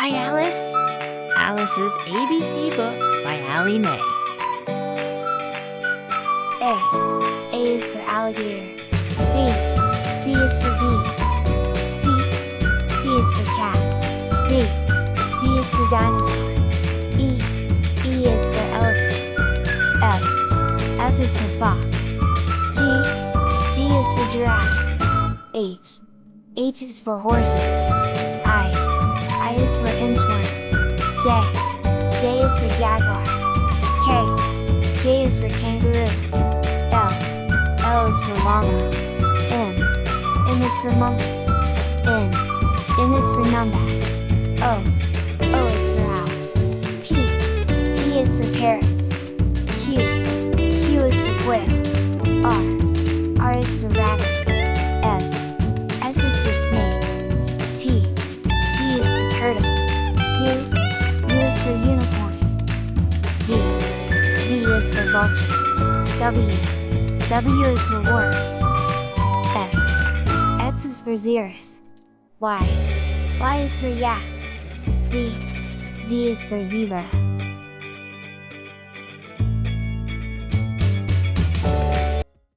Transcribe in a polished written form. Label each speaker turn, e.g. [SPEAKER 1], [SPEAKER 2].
[SPEAKER 1] Hi, Alice. Alice's ABC book by Allie Mae.
[SPEAKER 2] A. A is for alligator. B. B is for bees. C. C is for cat. D. D is for dinosaur. E. E is for elephants. F. F is for fox. G. G is for giraffe. H. H is for horses. I is for inchworm. J. J is for jaguar. K. K is for kangaroo. L. L is for llama. M. M is for monkey. N. N is for numbat. O. O is for owl. P. P is for parrots. Q. Q is for quail. R. R is for rabbit. S. S is for snake. T. T is for turtle. U. U is for unicorn. V. V is for vulture. W. W is for worms. X. X is for xeris. Y. Y is for yak. Z. Z is for zebra.